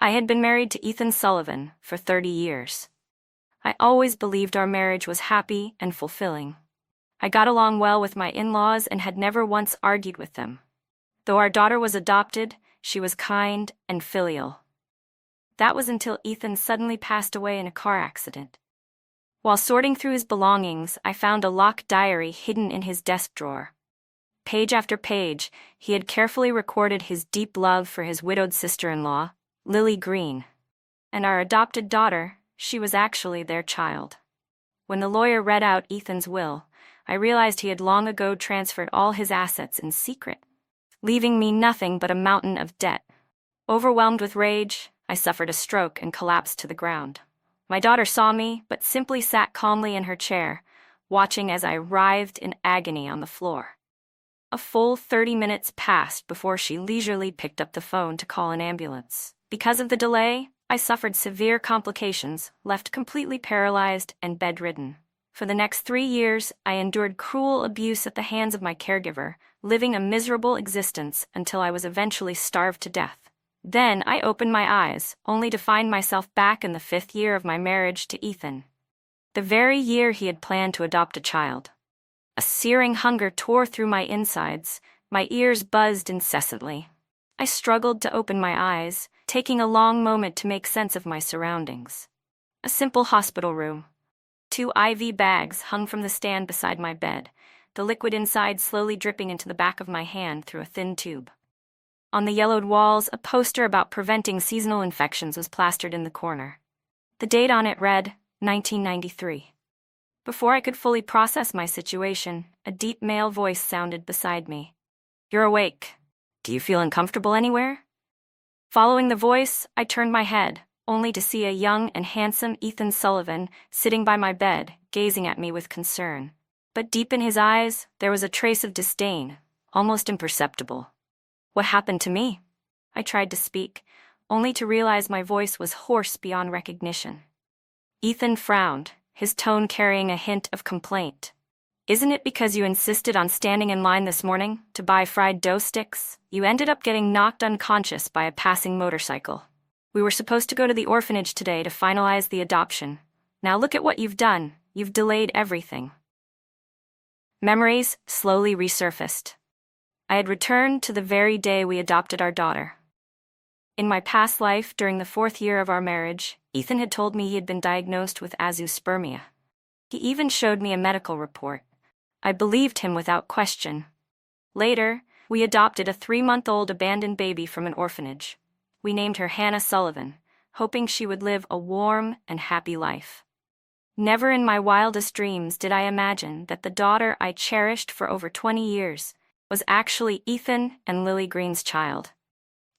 I had been married to Ethan Sullivan for 30 years. I always believed our marriage was happy and fulfilling. I got along well with my in-laws and had never once argued with them. Though our daughter was adopted, she was kind and filial. That was until Ethan suddenly passed away in a car accident. While sorting through his belongings, I found a locked diary hidden in his desk drawer. Page after page, he had carefully recorded his deep love for his widowed sister-in-law, Lily Green. And our adopted daughter, she was actually their child. When the lawyer read out Ethan's will, I realized he had long ago transferred all his assets in secret, leaving me nothing but a mountain of debt. Overwhelmed with rage, I suffered a stroke and collapsed to the ground. My daughter saw me, but simply sat calmly in her chair, watching as I writhed in agony on the floor. A full 30 minutes passed before she leisurely picked up the phone to call an ambulance. Because of the delay, I suffered severe complications, left completely paralyzed and bedridden. For the next 3 years, I endured cruel abuse at the hands of my caregiver, living a miserable existence until I was eventually starved to death. Then I opened my eyes, only to find myself back in the 5th year of my marriage to Ethan. The very year he had planned to adopt a child. A searing hunger tore through my insides, my ears buzzed incessantly. I struggled to open my eyes, taking a long moment to make sense of my surroundings. A simple hospital room. 2 IV bags hung from the stand beside my bed, the liquid inside slowly dripping into the back of my hand through a thin tube. On the yellowed walls, a poster about preventing seasonal infections was plastered in the corner. The date on it read, 1993. Before I could fully process my situation, a deep male voice sounded beside me. "You're awake. Do you feel uncomfortable anywhere?" Following the voice, I turned my head, only to see a young and handsome Ethan Sullivan sitting by my bed, gazing at me with concern. But deep in his eyes, there was a trace of disdain, almost imperceptible. "What happened to me?" I tried to speak, only to realize my voice was hoarse beyond recognition. Ethan frowned, his tone carrying a hint of complaint. "Isn't it because you insisted on standing in line this morning to buy fried dough sticks? You ended up getting knocked unconscious by a passing motorcycle. We were supposed to go to the orphanage today to finalize the adoption. Now look at what you've done. You've delayed everything." Memories slowly resurfaced. I had returned to the very day we adopted our daughter. In my past life, during the 4th year of our marriage, Ethan had told me he had been diagnosed with azoospermia. He even showed me a medical report. I believed him without question. Later, we adopted a 3-month-old abandoned baby from an orphanage. We named her Hannah Sullivan, hoping she would live a warm and happy life. Never in my wildest dreams did I imagine that the daughter I cherished for over 20 years was actually Ethan and Lily Green's child.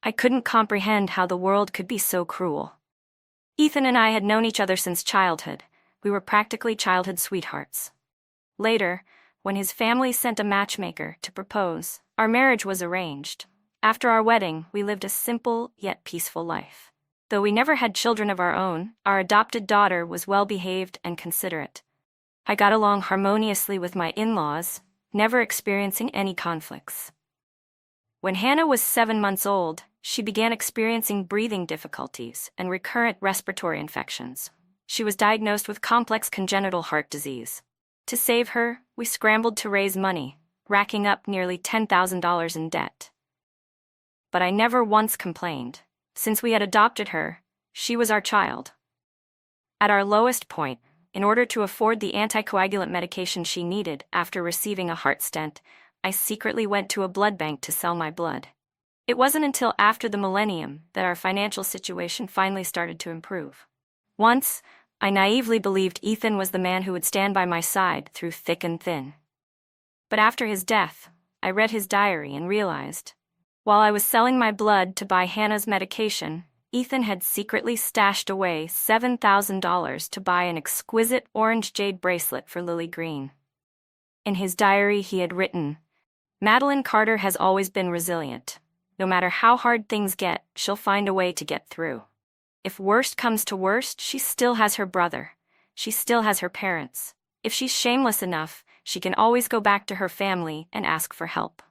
I couldn't comprehend how the world could be so cruel. Ethan and I had known each other since childhood. We were practically childhood sweethearts. Later, when his family sent a matchmaker to propose, our marriage was arranged. After our wedding, we lived a simple yet peaceful life. Though we never had children of our own, our adopted daughter was well-behaved and considerate. I got along harmoniously with my in-laws, never experiencing any conflicts. When Hannah was 7 months old, she began experiencing breathing difficulties and recurrent respiratory infections. She was diagnosed with complex congenital heart disease. To save her, we scrambled to raise money, racking up nearly $10,000 in debt. But I never once complained. Since we had adopted her, she was our child. At our lowest point, in order to afford the anticoagulant medication she needed after receiving a heart stent, I secretly went to a blood bank to sell my blood. It wasn't until after the millennium that our financial situation finally started to improve. Once, I naively believed Ethan was the man who would stand by my side through thick and thin. But after his death, I read his diary and realized, while I was selling my blood to buy Hannah's medication, Ethan had secretly stashed away $7,000 to buy an exquisite orange jade bracelet for Lily Green. In his diary he had written, "Madeline Carter has always been resilient. No matter how hard things get, she'll find a way to get through. If worst comes to worst, she still has her brother. She still has her parents. If she's shameless enough, she can always go back to her family and ask for help."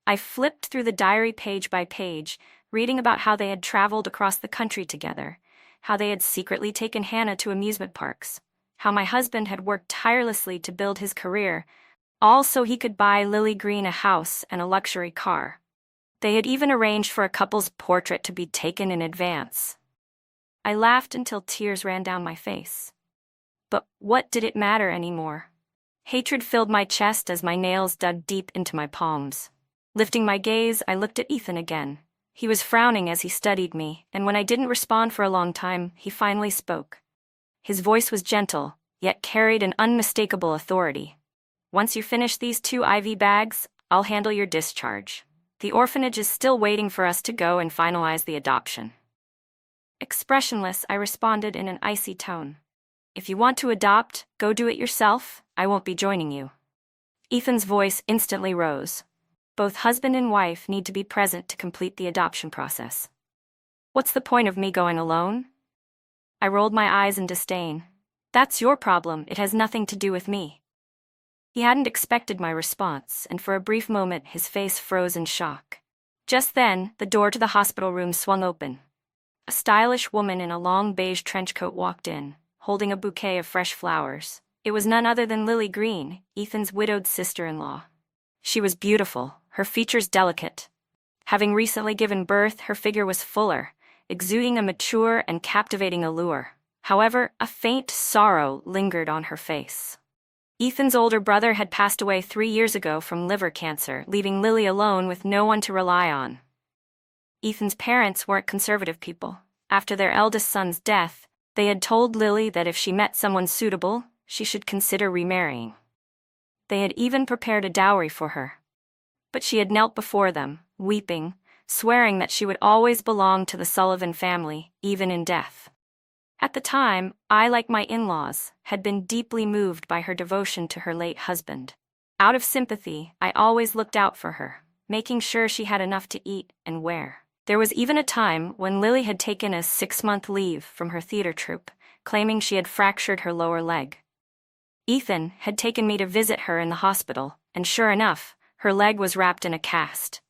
I flipped through the diary page by page, reading about how they had traveled across the country together, how they had secretly taken Hannah to amusement parks, how my husband had worked tirelessly to build his career, all so he could buy Lily Green a house and a luxury car. They had even arranged for a couple's portrait to be taken in advance. I laughed until tears ran down my face. But what did it matter anymore? Hatred filled my chest as my nails dug deep into my palms. Lifting my gaze, I looked at Ethan again. He was frowning as he studied me, and when I didn't respond for a long time, he finally spoke. His voice was gentle, yet carried an unmistakable authority. "Once you finish these 2 IV bags, I'll handle your discharge. The orphanage is still waiting for us to go and finalize the adoption." Expressionless, I responded in an icy tone. "If you want to adopt, go do it yourself. I won't be joining you." Ethan's voice instantly rose. "Both husband and wife need to be present to complete the adoption process. What's the point of me going alone?" I rolled my eyes in disdain. "That's your problem, it has nothing to do with me." He hadn't expected my response, and for a brief moment his face froze in shock. Just then, the door to the hospital room swung open. A stylish woman in a long beige trench coat walked in, holding a bouquet of fresh flowers. It was none other than Lily Green, Ethan's widowed sister-in-law. She was beautiful, her features delicate. Having recently given birth, her figure was fuller, exuding a mature and captivating allure. However, a faint sorrow lingered on her face. Ethan's older brother had passed away 3 years ago from liver cancer, leaving Lily alone with no one to rely on. Ethan's parents weren't conservative people. After their eldest son's death, they had told Lily that if she met someone suitable, she should consider remarrying. They had even prepared a dowry for her. But she had knelt before them, weeping, swearing that she would always belong to the Sullivan family, even in death. At the time, I, like my in-laws, had been deeply moved by her devotion to her late husband. Out of sympathy, I always looked out for her, making sure she had enough to eat and wear. There was even a time when Lily had taken a 6-month leave from her theater troupe, claiming she had fractured her lower leg. Ethan had taken me to visit her in the hospital, and sure enough, her leg was wrapped in a cast.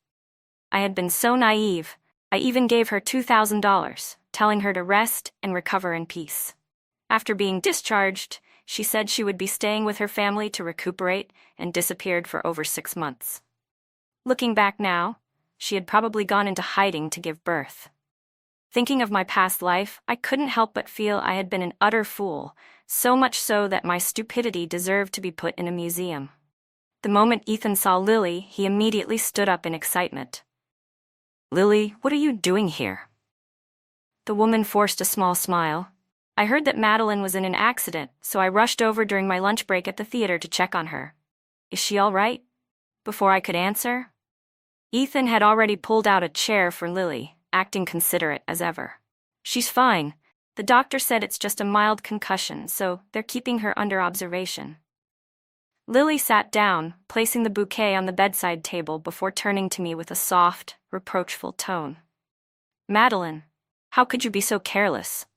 I had been so naive, I even gave her $2,000, telling her to rest and recover in peace. After being discharged, she said she would be staying with her family to recuperate and disappeared for over 6 months. Looking back now, she had probably gone into hiding to give birth. Thinking of my past life, I couldn't help but feel I had been an utter fool, so much so that my stupidity deserved to be put in a museum. The moment Ethan saw Lily, he immediately stood up in excitement. "Lily, what are you doing here?" The woman forced a small smile. "I heard that Madeline was in an accident, so I rushed over during my lunch break at the theater to check on her. Is she all right?" Before I could answer, Ethan had already pulled out a chair for Lily, acting considerate as ever. "She's fine. The doctor said it's just a mild concussion, so they're keeping her under observation." Lily sat down, placing the bouquet on the bedside table before turning to me with a soft, reproachful tone. "Madeline, how could you be so careless?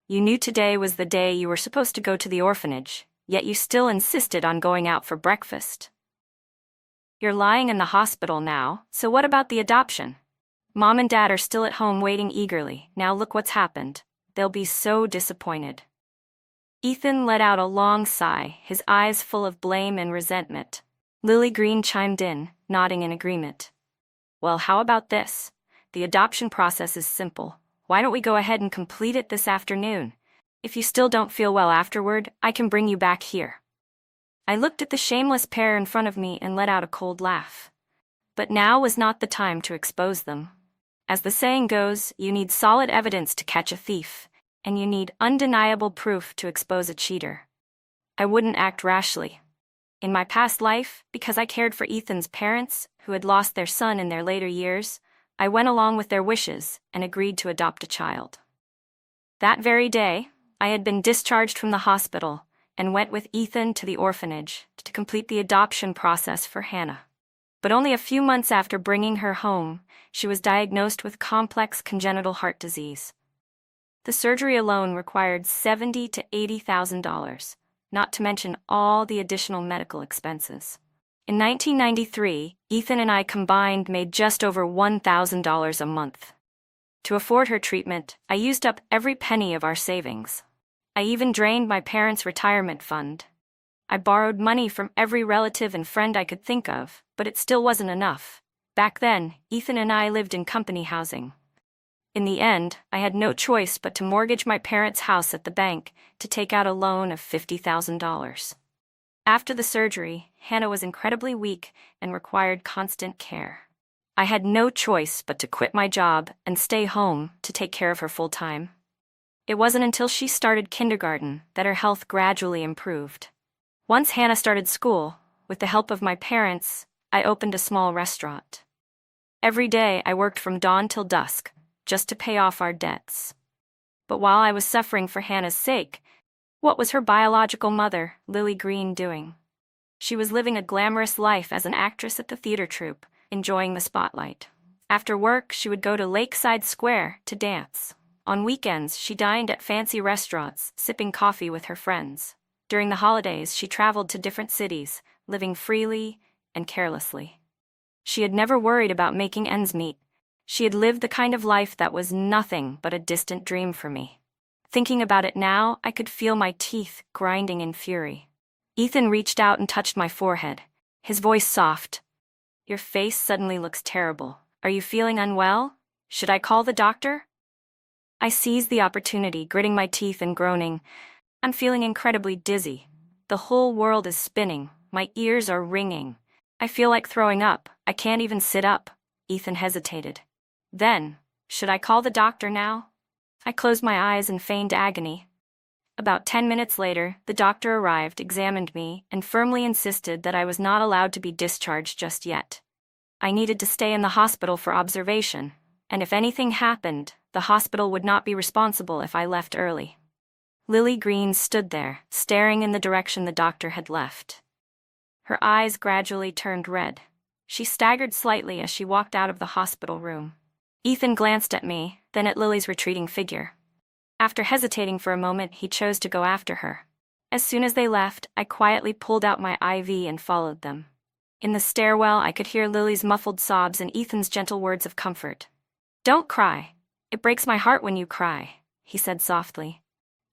You knew today was the day you were supposed to go to the orphanage, yet you still insisted on going out for breakfast. You're lying in the hospital now, so what about the adoption? Mom and Dad are still at home waiting eagerly. Now look what's happened. They'll be so disappointed." Ethan let out a long sigh, his eyes full of blame and resentment. Lily Green chimed in, nodding in agreement. "Well, how about this? The adoption process is simple. Why don't we go ahead and complete it this afternoon? If you still don't feel well afterward, I can bring you back here." I looked at the shameless pair in front of me and let out a cold laugh. But now was not the time to expose them. As the saying goes, you need solid evidence to catch a thief, and you need undeniable proof to expose a cheater. I wouldn't act rashly. In my past life, because I cared for Ethan's parents, who had lost their son in their later years, I went along with their wishes and agreed to adopt a child. That very day, I had been discharged from the hospital and went with Ethan to the orphanage to complete the adoption process for Hannah. But only a few months after bringing her home, she was diagnosed with complex congenital heart disease. The surgery alone required $70,000 to $80,000, not to mention all the additional medical expenses. In 1993, Ethan and I combined made just over $1,000 a month. To afford her treatment, I used up every penny of our savings. I even drained my parents' retirement fund. I borrowed money from every relative and friend I could think of, but it still wasn't enough. Back then, Ethan and I lived in company housing. In the end, I had no choice but to mortgage my parents' house at the bank to take out a loan of $50,000. After the surgery, Hannah was incredibly weak and required constant care. I had no choice but to quit my job and stay home to take care of her full-time. It wasn't until she started kindergarten that her health gradually improved. Once Hannah started school, with the help of my parents, I opened a small restaurant. Every day I worked from dawn till dusk, just to pay off our debts. But while I was suffering for Hannah's sake, what was her biological mother, Lily Green, doing? She was living a glamorous life as an actress at the theater troupe, enjoying the spotlight. After work, she would go to Lakeside Square to dance. On weekends, she dined at fancy restaurants, sipping coffee with her friends. During the holidays, she traveled to different cities, living freely and carelessly. She had never worried about making ends meet. She had lived the kind of life that was nothing but a distant dream for me. Thinking about it now, I could feel my teeth grinding in fury. Ethan reached out and touched my forehead, his voice soft. "Your face suddenly looks terrible. Are you feeling unwell? Should I call the doctor?" I seized the opportunity, gritting my teeth and groaning. "I'm feeling incredibly dizzy. The whole world is spinning. My ears are ringing. I feel like throwing up. I can't even sit up." Ethan hesitated. Then, should I call the doctor now? I closed my eyes and feigned agony. About 10 minutes later, the doctor arrived, examined me, and firmly insisted that I was not allowed to be discharged just yet. I needed to stay in the hospital for observation, and if anything happened, the hospital would not be responsible if I left early. Lily Green stood there, staring in the direction the doctor had left. Her eyes gradually turned red. She staggered slightly as she walked out of the hospital room. Ethan glanced at me, then at Lily's retreating figure. After hesitating for a moment, he chose to go after her. As soon as they left, I quietly pulled out my IV and followed them. In the stairwell, I could hear Lily's muffled sobs and Ethan's gentle words of comfort. "Don't cry. It breaks my heart when you cry," he said softly.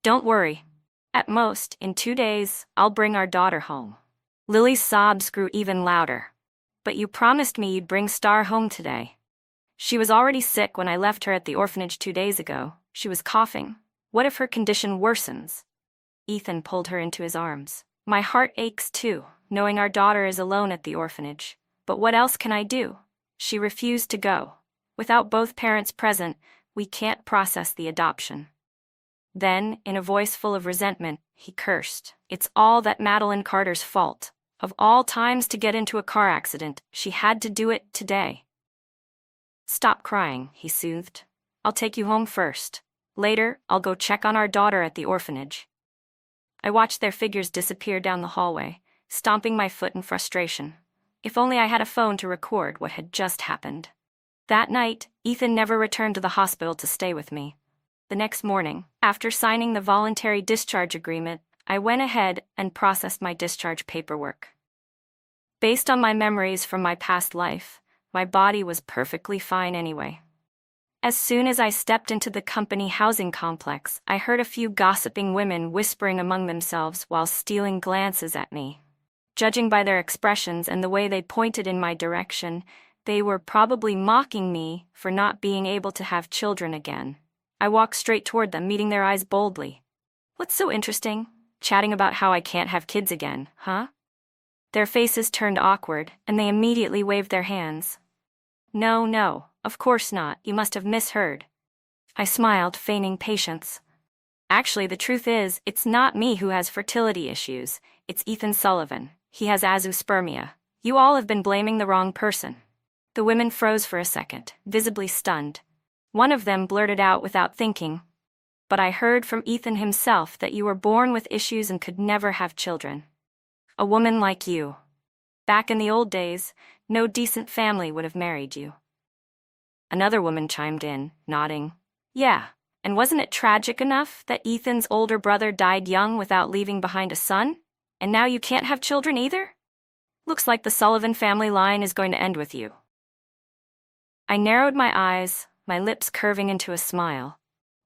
"Don't worry. At most, in 2 days, I'll bring our daughter home." Lily's sobs grew even louder. "But you promised me you'd bring Star home today." "She was already sick when I left her at the orphanage 2 days ago. She was coughing. What if her condition worsens?" Ethan pulled her into his arms. "My heart aches too, knowing our daughter is alone at the orphanage. But what else can I do? She refused to go. Without both parents present, we can't process the adoption." Then, in a voice full of resentment, he cursed. "It's all that Madeline Carter's fault. Of all times to get into a car accident, she had to do it today." "Stop crying," he soothed. "I'll take you home first. Later, I'll go check on our daughter at the orphanage." I watched their figures disappear down the hallway, stomping my foot in frustration. If only I had a phone to record what had just happened. That night, Ethan never returned to the hospital to stay with me. The next morning, after signing the voluntary discharge agreement, I went ahead and processed my discharge paperwork. Based on my memories from my past life, my body was perfectly fine anyway. As soon as I stepped into the company housing complex, I heard a few gossiping women whispering among themselves while stealing glances at me. Judging by their expressions and the way they pointed in my direction, they were probably mocking me for not being able to have children again. I walked straight toward them, meeting their eyes boldly. "What's so interesting? Chatting about how I can't have kids again, huh?" Their faces turned awkward, and they immediately waved their hands. No, of course not, you must have misheard." I smiled, feigning patience. "Actually, the truth is, it's not me who has fertility issues, it's Ethan Sullivan. He has azoospermia. You all have been blaming the wrong person." The women froze for a second, visibly stunned. One of them blurted out without thinking, "But I heard from Ethan himself that you were born with issues and could never have children. A woman like you. Back in the old days, no decent family would have married you." Another woman chimed in, nodding. "Yeah, and wasn't it tragic enough that Ethan's older brother died young without leaving behind a son? And now you can't have children either? Looks like the Sullivan family line is going to end with you." I narrowed my eyes, my lips curving into a smile.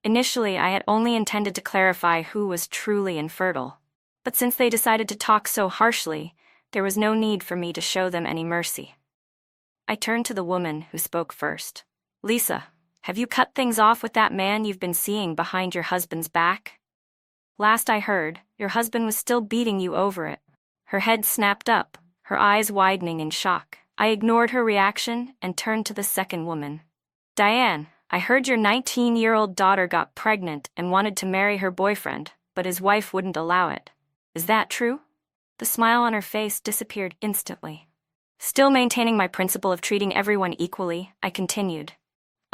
Initially, I had only intended to clarify who was truly infertile. But since they decided to talk so harshly, there was no need for me to show them any mercy. I turned to the woman who spoke first. Lisa, have you cut things off with that man you've been seeing behind your husband's back? Last I heard, your husband was still beating you over it. Her head snapped up, her eyes widening in shock. I ignored her reaction and turned to the second woman. Diane, I heard your 19-year-old daughter got pregnant and wanted to marry her boyfriend, but his wife wouldn't allow it. Is that true? The smile on her face disappeared instantly. Still maintaining my principle of treating everyone equally, I continued.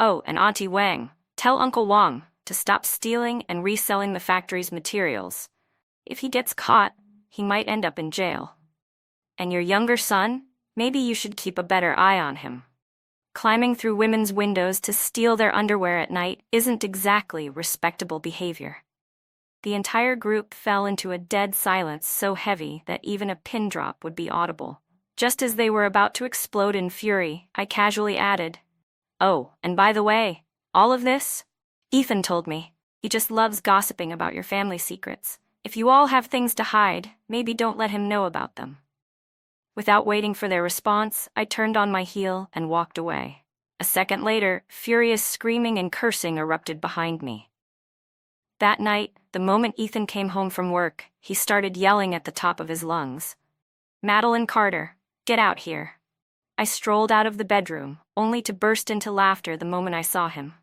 Oh, and Auntie Wang, tell Uncle Wang to stop stealing and reselling the factory's materials. If he gets caught, he might end up in jail. And your younger son, maybe you should keep a better eye on him. Climbing through women's windows to steal their underwear at night isn't exactly respectable behavior. The entire group fell into a dead silence so heavy that even a pin drop would be audible. Just as they were about to explode in fury, I casually added, "Oh, and by the way, all of this? Ethan told me. He just loves gossiping about your family secrets. If you all have things to hide, maybe don't let him know about them." Without waiting for their response, I turned on my heel and walked away. A second later, furious screaming and cursing erupted behind me. That night, the moment Ethan came home from work, he started yelling at the top of his lungs. "Madeline Carter, get out here." I strolled out of the bedroom, only to burst into laughter the moment I saw him.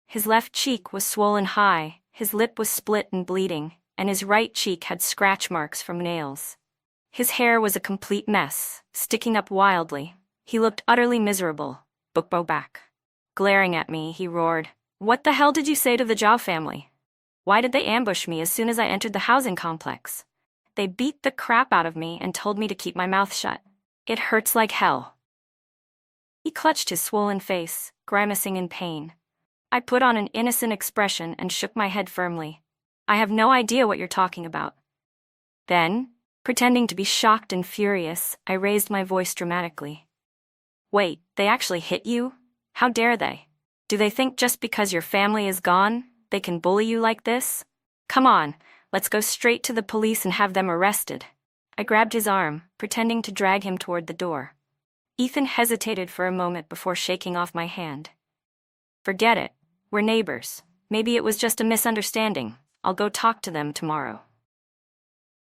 His left cheek was swollen high, his lip was split and bleeding, and his right cheek had scratch marks from nails. His hair was a complete mess, sticking up wildly. He looked utterly miserable. "Bookbo back." Glaring at me, he roared, "What the hell did you say to the Zhao family? Why did they ambush me as soon as I entered the housing complex? They beat the crap out of me and told me to keep my mouth shut. It hurts like hell." He clutched his swollen face, grimacing in pain. I put on an innocent expression and shook my head firmly. "I have no idea what you're talking about." Then, pretending to be shocked and furious, I raised my voice dramatically. "Wait, they actually hit you? How dare they? Do they think just because your family is gone, they can bully you like this? Come on, let's go straight to the police and have them arrested." I grabbed his arm, pretending to drag him toward the door. Ethan hesitated for a moment before shaking off my hand. "Forget it. We're neighbors. Maybe it was just a misunderstanding. I'll go talk to them tomorrow."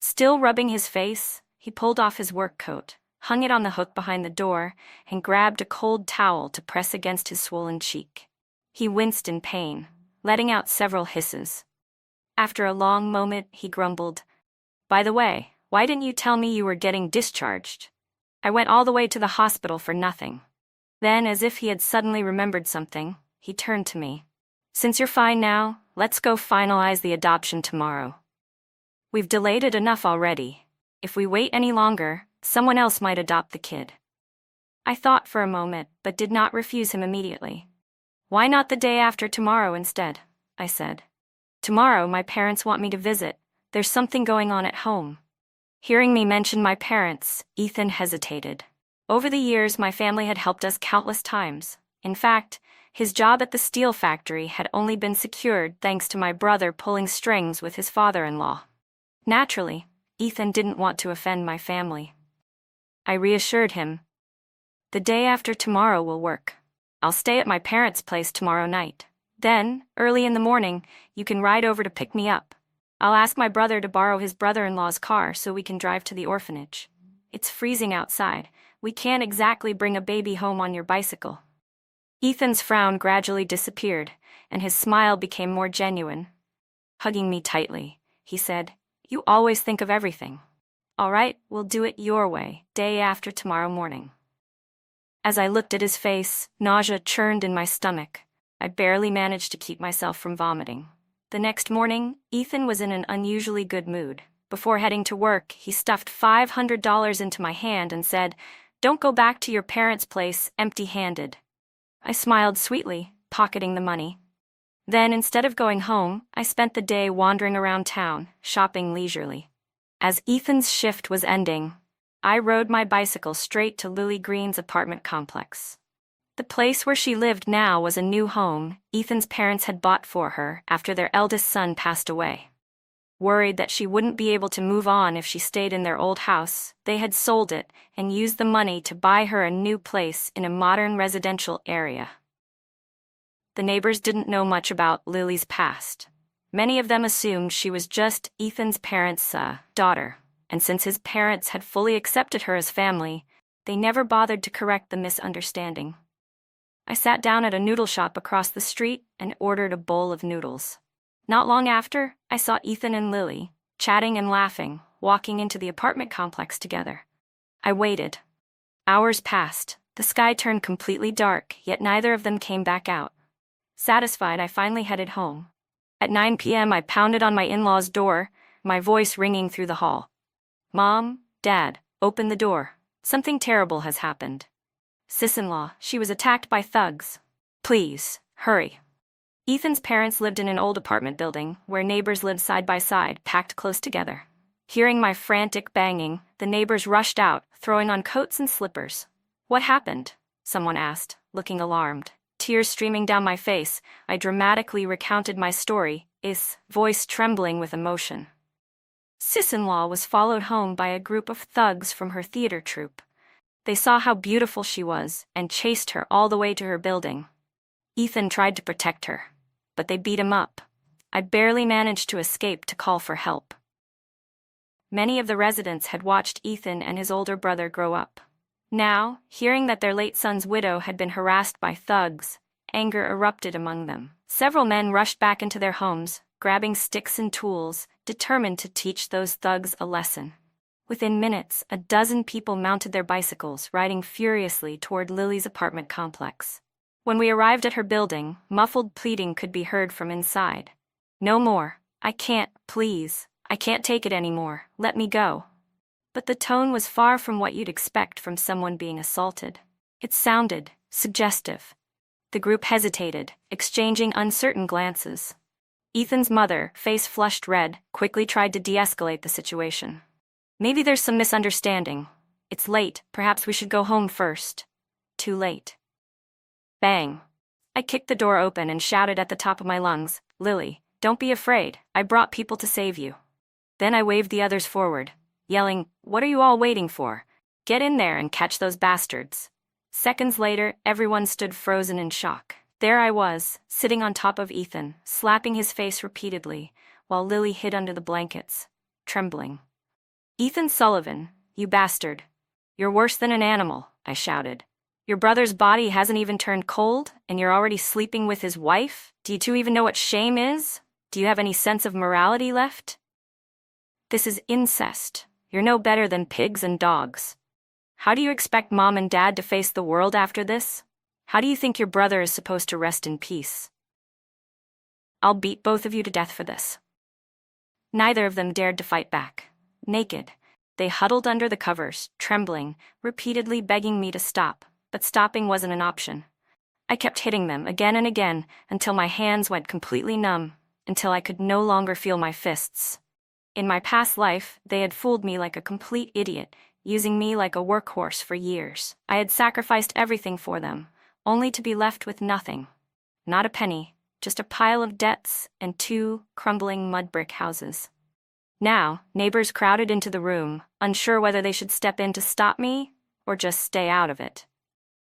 Still rubbing his face, he pulled off his work coat, hung it on the hook behind the door, and grabbed a cold towel to press against his swollen cheek. He winced in pain, letting out several hisses. After a long moment, he grumbled, "By the way, why didn't you tell me you were getting discharged? I went all the way to the hospital for nothing." Then, as if he had suddenly remembered something, he turned to me. "Since you're fine now, let's go finalize the adoption tomorrow. We've delayed it enough already. If we wait any longer, someone else might adopt the kid." I thought for a moment, but did not refuse him immediately. "Why not the day after tomorrow instead?" I said. "Tomorrow my parents want me to visit. There's something going on at home." Hearing me mention my parents, Ethan hesitated. Over the years, my family had helped us countless times. In fact, his job at the steel factory had only been secured thanks to my brother pulling strings with his father-in-law. Naturally, Ethan didn't want to offend my family. I reassured him. "The day after tomorrow will work. I'll stay at my parents' place tomorrow night. Then, early in the morning, you can ride over to pick me up. I'll ask my brother to borrow his brother-in-law's car so we can drive to the orphanage. It's freezing outside. We can't exactly bring a baby home on your bicycle." Ethan's frown gradually disappeared, and his smile became more genuine. Hugging me tightly, he said, "You always think of everything. All right, we'll do it your way, day after tomorrow morning." As I looked at his face, nausea churned in my stomach. I barely managed to keep myself from vomiting. The next morning, Ethan was in an unusually good mood. Before heading to work, he stuffed $500 into my hand and said, "Don't go back to your parents' place empty-handed." I smiled sweetly, pocketing the money. Then, instead of going home, I spent the day wandering around town, shopping leisurely. As Ethan's shift was ending, I rode my bicycle straight to Lily Green's apartment complex. The place where she lived now was a new home Ethan's parents had bought for her after their eldest son passed away. Worried that she wouldn't be able to move on if she stayed in their old house, they had sold it and used the money to buy her a new place in a modern residential area. The neighbors didn't know much about Lily's past. Many of them assumed she was just Ethan's parents' daughter, and since his parents had fully accepted her as family, they never bothered to correct the misunderstanding. I sat down at a noodle shop across the street and ordered a bowl of noodles. Not long after, I saw Ethan and Lily, chatting and laughing, walking into the apartment complex together. I waited. Hours passed. The sky turned completely dark, yet neither of them came back out. Satisfied, I finally headed home. At 9 p.m., I pounded on my in-laws' door, my voice ringing through the hall. "Mom, Dad, open the door. Something terrible has happened. Sis-in-law, she was attacked by thugs. Please, hurry." Ethan's parents lived in an old apartment building where neighbors lived side by side, packed close together. Hearing my frantic banging, the neighbors rushed out, throwing on coats and slippers. "What happened?" someone asked, looking alarmed. Tears streaming down my face, I dramatically recounted my story, his voice trembling with emotion. Sis-in-law was followed home by a group of thugs from her theater troupe. They saw how beautiful she was and chased her all the way to her building. Ethan tried to protect her, but they beat him up. I barely managed to escape to call for help. Many of the residents had watched Ethan and his older brother grow up. Now, hearing that their late son's widow had been harassed by thugs, anger erupted among them. Several men rushed back into their homes, grabbing sticks and tools, determined to teach those thugs a lesson. Within minutes, a dozen people mounted their bicycles, riding furiously toward Lily's apartment complex. When we arrived at her building, muffled pleading could be heard from inside. "No more. I can't, please. I can't take it anymore. Let me go." But the tone was far from what you'd expect from someone being assaulted. It sounded suggestive. The group hesitated, exchanging uncertain glances. Ethan's mother, face flushed red, quickly tried to de-escalate the situation. "Maybe there's some misunderstanding. It's late, perhaps we should go home first." Too late. Bang. I kicked the door open and shouted at the top of my lungs, "Lily, don't be afraid, I brought people to save you." Then I waved the others forward, yelling, "What are you all waiting for? Get in there and catch those bastards." Seconds later, everyone stood frozen in shock. There I was, sitting on top of Ethan, slapping his face repeatedly, while Lily hid under the blankets, trembling. "Ethan Sullivan, you bastard. You're worse than an animal," I shouted. "Your brother's body hasn't even turned cold, and you're already sleeping with his wife? Do you two even know what shame is? Do you have any sense of morality left? This is incest. You're no better than pigs and dogs. How do you expect Mom and Dad to face the world after this? How do you think your brother is supposed to rest in peace? I'll beat both of you to death for this." Neither of them dared to fight back. Naked, they huddled under the covers, trembling, repeatedly begging me to stop, but stopping wasn't an option. I kept hitting them again and again until my hands went completely numb, until I could no longer feel my fists. In my past life, they had fooled me like a complete idiot, using me like a workhorse for years. I had sacrificed everything for them, only to be left with nothing. Not a penny, just a pile of debts and 2 crumbling mud brick houses. Now, neighbors crowded into the room, unsure whether they should step in to stop me or just stay out of it.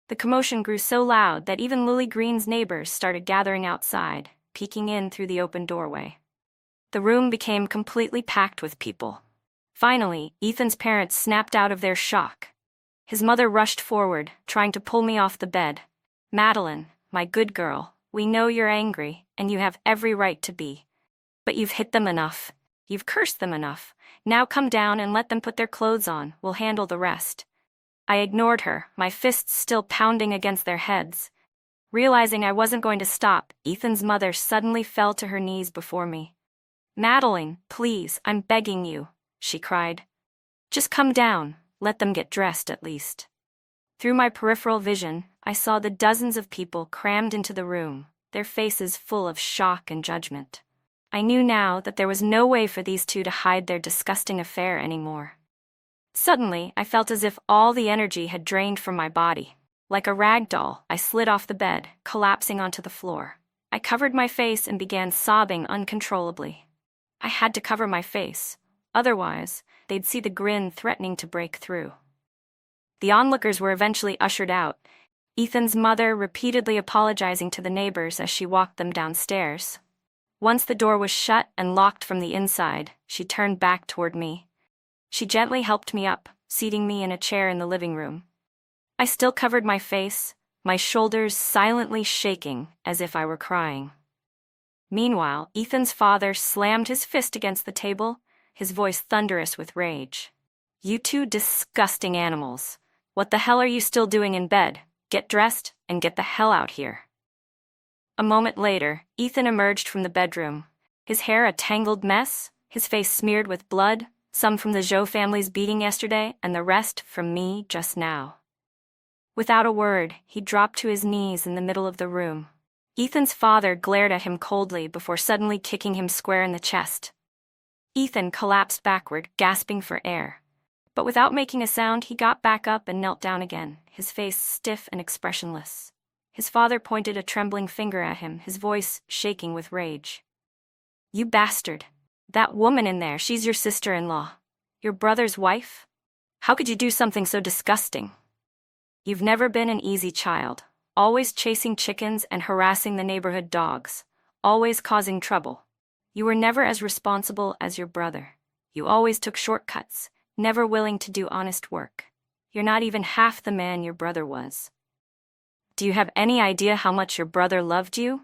The commotion grew so loud that even Lily Green's neighbors started gathering outside, peeking in through the open doorway. The room became completely packed with people. Finally, Ethan's parents snapped out of their shock. His mother rushed forward, trying to pull me off the bed. "Madeline, my good girl, we know you're angry, and you have every right to be. But you've hit them enough. You've cursed them enough. Now come down and let them put their clothes on. We'll handle the rest." I ignored her, my fists still pounding against their heads. Realizing I wasn't going to stop, Ethan's mother suddenly fell to her knees before me. "Madeline, please, I'm begging you," she cried. "Just come down, let them get dressed at least." Through my peripheral vision, I saw the dozens of people crammed into the room, their faces full of shock and judgment. I knew now that there was no way for these two to hide their disgusting affair anymore. Suddenly, I felt as if all the energy had drained from my body. Like a rag doll, I slid off the bed, collapsing onto the floor. I covered my face and began sobbing uncontrollably. I had to cover my face. Otherwise, they'd see the grin threatening to break through. The onlookers were eventually ushered out, Ethan's mother repeatedly apologizing to the neighbors as she walked them downstairs. Once the door was shut and locked from the inside, she turned back toward me. She gently helped me up, seating me in a chair in the living room. I still covered my face, my shoulders silently shaking as if I were crying. Meanwhile, Ethan's father slammed his fist against the table, his voice thunderous with rage. "You two disgusting animals. What the hell are you still doing in bed? Get dressed and get the hell out here." A moment later, Ethan emerged from the bedroom, his hair a tangled mess, his face smeared with blood, some from the Zhou family's beating yesterday and the rest from me just now. Without a word, he dropped to his knees in the middle of the room. Ethan's father glared at him coldly before suddenly kicking him square in the chest. Ethan collapsed backward, gasping for air. But without making a sound, he got back up and knelt down again, his face stiff and expressionless. His father pointed a trembling finger at him, his voice shaking with rage. "You bastard! That woman in there, she's your sister-in-law. Your brother's wife? How could you do something so disgusting? You've never been an easy child, always chasing chickens and harassing the neighborhood dogs, always causing trouble. You were never as responsible as your brother. You always took shortcuts, never willing to do honest work. You're not even half the man your brother was. Do you have any idea how much your brother loved you?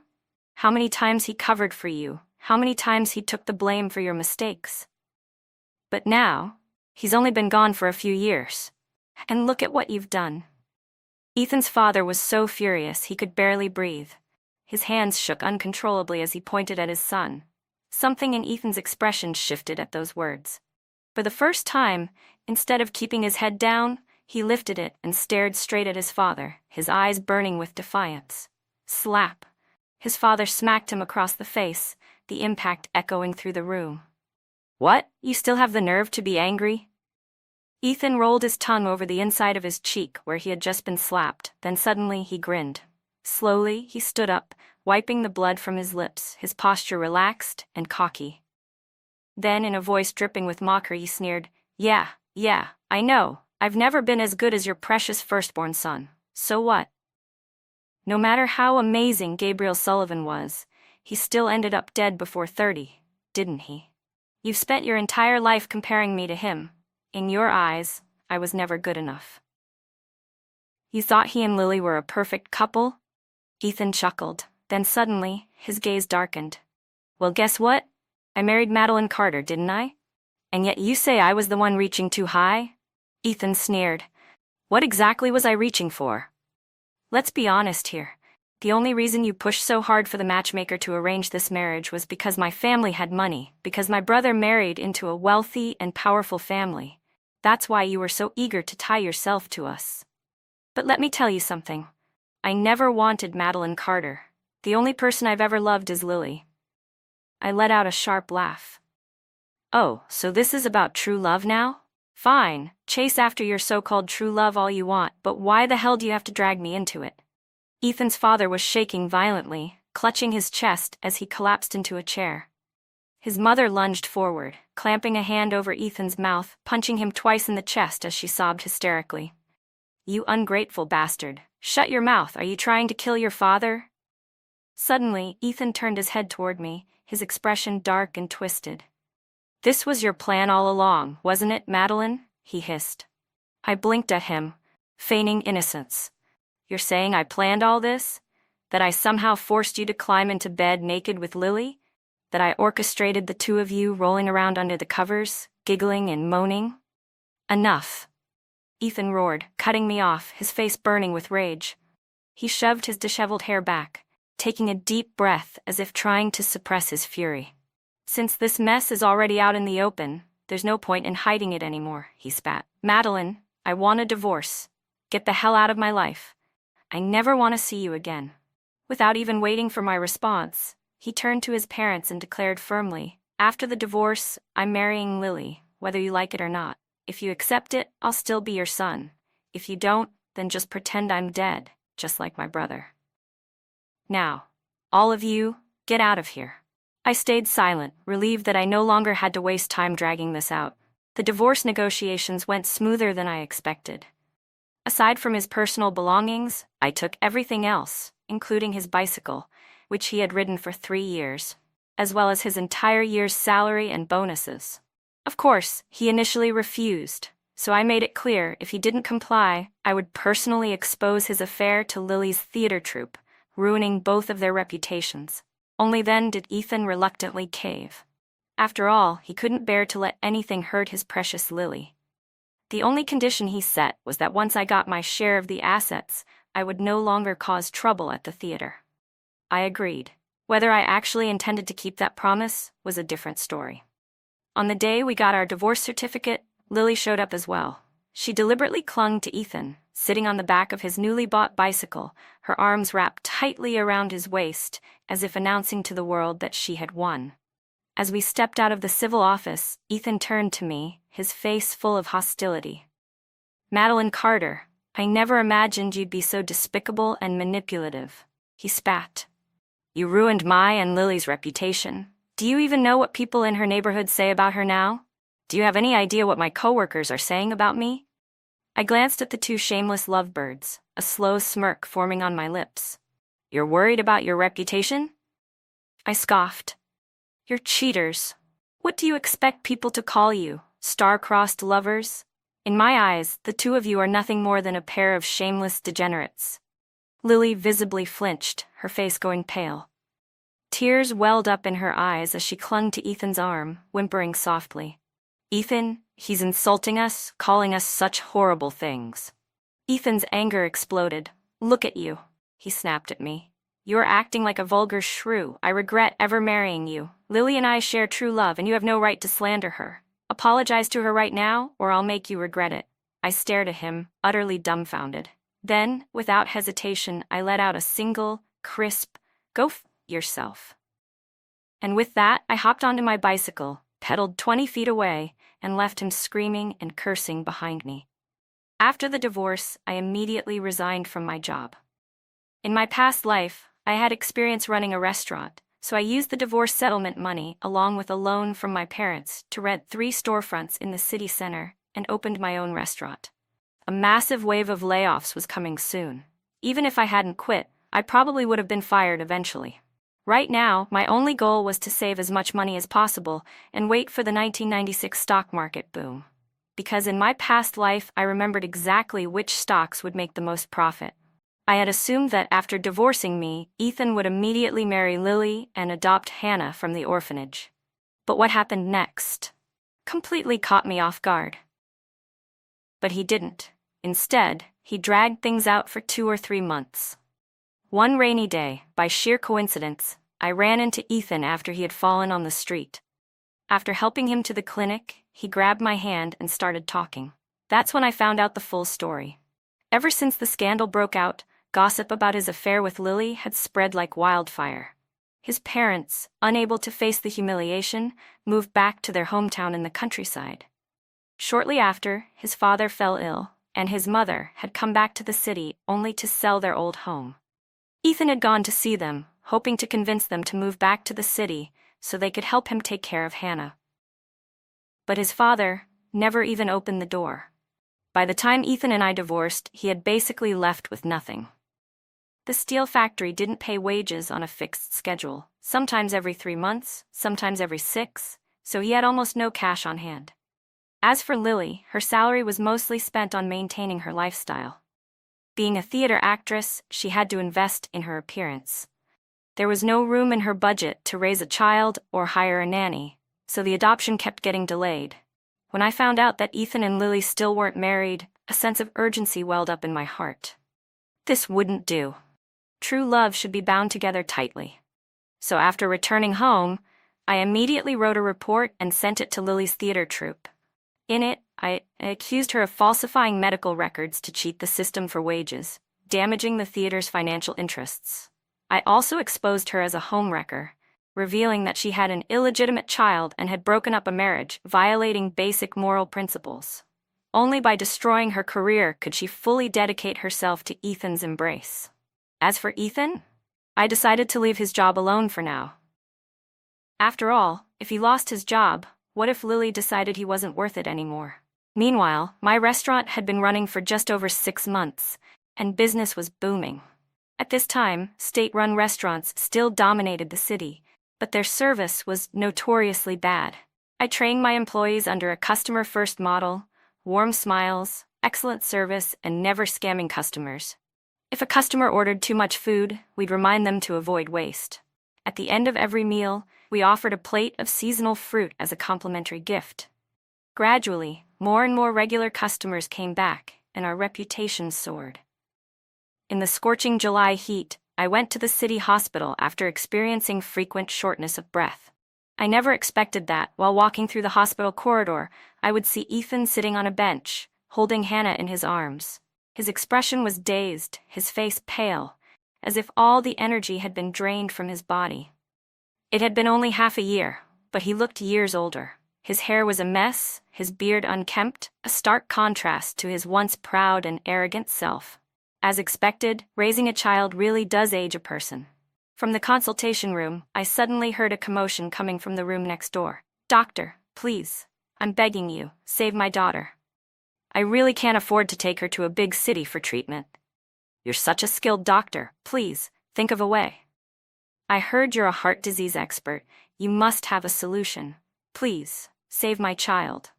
How many times he covered for you? How many times he took the blame for your mistakes? But now, he's only been gone for a few years. And look at what you've done." Ethan's father was so furious he could barely breathe. His hands shook uncontrollably as he pointed at his son. Something in Ethan's expression shifted at those words. For the first time, instead of keeping his head down, he lifted it and stared straight at his father, his eyes burning with defiance. Slap! His father smacked him across the face, the impact echoing through the room. "What? You still have the nerve to be angry?" Ethan rolled his tongue over the inside of his cheek where he had just been slapped, then suddenly he grinned. Slowly, he stood up, wiping the blood from his lips, his posture relaxed and cocky. Then, in a voice dripping with mockery, he sneered, Yeah, I know. I've never been as good as your precious firstborn son. So what?" No matter how amazing Gabriel Sullivan was, he still ended up dead before 30, didn't he? You've spent your entire life comparing me to him. In your eyes, I was never good enough. You thought he and Lily were a perfect couple? Ethan chuckled. Then suddenly, his gaze darkened. "Well, guess what? I married Madeline Carter, didn't I? And yet you say I was the one reaching too high?" Ethan sneered. "What exactly was I reaching for? Let's be honest here. The only reason you pushed so hard for the matchmaker to arrange this marriage was because my family had money, because my brother married into a wealthy and powerful family. That's why you were so eager to tie yourself to us. But let me tell you something. I never wanted Madeline Carter. The only person I've ever loved is Lily." I let out a sharp laugh. "Oh, so this is about true love now? Fine, chase after your so-called true love all you want, but why the hell do you have to drag me into it?" Ethan's father was shaking violently, clutching his chest as he collapsed into a chair. His mother lunged forward, clamping a hand over Ethan's mouth, punching him twice in the chest as she sobbed hysterically. "You ungrateful bastard. Shut your mouth. Are you trying to kill your father?" Suddenly, Ethan turned his head toward me, his expression dark and twisted. "This was your plan all along, wasn't it, Madeline?" he hissed. I blinked at him, feigning innocence. "You're saying I planned all this? That I somehow forced you to climb into bed naked with Lily? That I orchestrated the two of you rolling around under the covers, giggling and moaning?" "Enough!" Ethan roared, cutting me off, his face burning with rage. He shoved his disheveled hair back, taking a deep breath as if trying to suppress his fury. "Since this mess is already out in the open, there's no point in hiding it anymore," he spat. "Madeline, I want a divorce. Get the hell out of my life. I never want to see you again." Without even waiting for my response, he turned to his parents and declared firmly, "After the divorce, I'm marrying Lily, whether you like it or not. If you accept it, I'll still be your son. If you don't, then just pretend I'm dead, just like my brother. Now, all of you, get out of here. I stayed silent, relieved that I no longer had to waste time dragging this out. The divorce negotiations went smoother than I expected. Aside from his personal belongings, I took everything else, including his bicycle, which he had ridden for 3 years, as well as his entire year's salary and bonuses. Of course, he initially refused, so I made it clear if he didn't comply, I would personally expose his affair to Lily's theater troupe, ruining both of their reputations. Only then did Ethan reluctantly cave. After all, he couldn't bear to let anything hurt his precious Lily. The only condition he set was that once I got my share of the assets, I would no longer cause trouble at the theater. I agreed. Whether I actually intended to keep that promise was a different story. On the day we got our divorce certificate, Lily showed up as well. She deliberately clung to Ethan, sitting on the back of his newly bought bicycle, her arms wrapped tightly around his waist, as if announcing to the world that she had won. As we stepped out of the civil office, Ethan turned to me, his face full of hostility. "Madeline Carter, I never imagined you'd be so despicable and manipulative," he spat. "You ruined my and Lily's reputation. Do you even know what people in her neighborhood say about her now? Do you have any idea what my coworkers are saying about me?" I glanced at the two shameless lovebirds, a slow smirk forming on my lips. "You're worried about your reputation?" I scoffed. "You're cheaters. What do you expect people to call you, star-crossed lovers? In my eyes, the two of you are nothing more than a pair of shameless degenerates." Lily visibly flinched, her face going pale. Tears welled up in her eyes as she clung to Ethan's arm, whimpering softly. "Ethan, he's insulting us, calling us such horrible things." Ethan's anger exploded. "Look at you," he snapped at me. "You're acting like a vulgar shrew. I regret ever marrying you. Lily and I share true love, and you have no right to slander her. Apologize to her right now, or I'll make you regret it." I stared at him, utterly dumbfounded. Then, without hesitation, I let out a single, crisp, "Go f*** yourself." And with that, I hopped onto my bicycle, pedaled 20 feet away, and left him screaming and cursing behind me. After the divorce, I immediately resigned from my job. In my past life, I had experience running a restaurant, so I used the divorce settlement money along with a loan from my parents to rent 3 storefronts in the city center and opened my own restaurant. A massive wave of layoffs was coming soon. Even if I hadn't quit, I probably would have been fired eventually. Right now, my only goal was to save as much money as possible and wait for the 1996 stock market boom. Because in my past life, I remembered exactly which stocks would make the most profit. I had assumed that after divorcing me, Ethan would immediately marry Lily and adopt Hannah from the orphanage. But what happened next completely caught me off guard. But he didn't. Instead, he dragged things out for 2 or 3 months. One rainy day, by sheer coincidence, I ran into Ethan after he had fallen on the street. After helping him to the clinic, he grabbed my hand and started talking. That's when I found out the full story. Ever since the scandal broke out, gossip about his affair with Lily had spread like wildfire. His parents, unable to face the humiliation, moved back to their hometown in the countryside. Shortly after, his father fell ill, and his mother had come back to the city only to sell their old home. Ethan had gone to see them, hoping to convince them to move back to the city so they could help him take care of Hannah. But his father never even opened the door. By the time Ethan and I divorced, he had basically left with nothing. The steel factory didn't pay wages on a fixed schedule, sometimes every 3 months, sometimes every 6, so he had almost no cash on hand. As for Lily, her salary was mostly spent on maintaining her lifestyle. Being a theater actress, she had to invest in her appearance. There was no room in her budget to raise a child or hire a nanny, so the adoption kept getting delayed. When I found out that Ethan and Lily still weren't married, a sense of urgency welled up in my heart. This wouldn't do. True love should be bound together tightly. So after returning home, I immediately wrote a report and sent it to Lily's theater troupe. In it, I accused her of falsifying medical records to cheat the system for wages, damaging the theater's financial interests. I also exposed her as a homewrecker, revealing that she had an illegitimate child and had broken up a marriage, violating basic moral principles. Only by destroying her career could she fully dedicate herself to Ethan's embrace. As for Ethan, I decided to leave his job alone for now. After all, if he lost his job, what if Lily decided he wasn't worth it anymore? Meanwhile, my restaurant had been running for just over 6 months, and business was booming. At this time, state-run restaurants still dominated the city, but their service was notoriously bad. I trained my employees under a customer-first model: warm smiles, excellent service, and never scamming customers. If a customer ordered too much food, we'd remind them to avoid waste. At the end of every meal, we offered a plate of seasonal fruit as a complimentary gift. Gradually, more and more regular customers came back, and our reputation soared. In the scorching July heat, I went to the city hospital after experiencing frequent shortness of breath. I never expected that, while walking through the hospital corridor, I would see Ethan sitting on a bench, holding Hannah in his arms. His expression was dazed, his face pale, as if all the energy had been drained from his body. It had been only half a year, but he looked years older. His hair was a mess, his beard unkempt, a stark contrast to his once proud and arrogant self. As expected, raising a child really does age a person. From the consultation room, I suddenly heard a commotion coming from the room next door. "Doctor, please, I'm begging you, save my daughter. I really can't afford to take her to a big city for treatment. You're such a skilled doctor, please, think of a way. I heard you're a heart disease expert, you must have a solution. Please, save my child."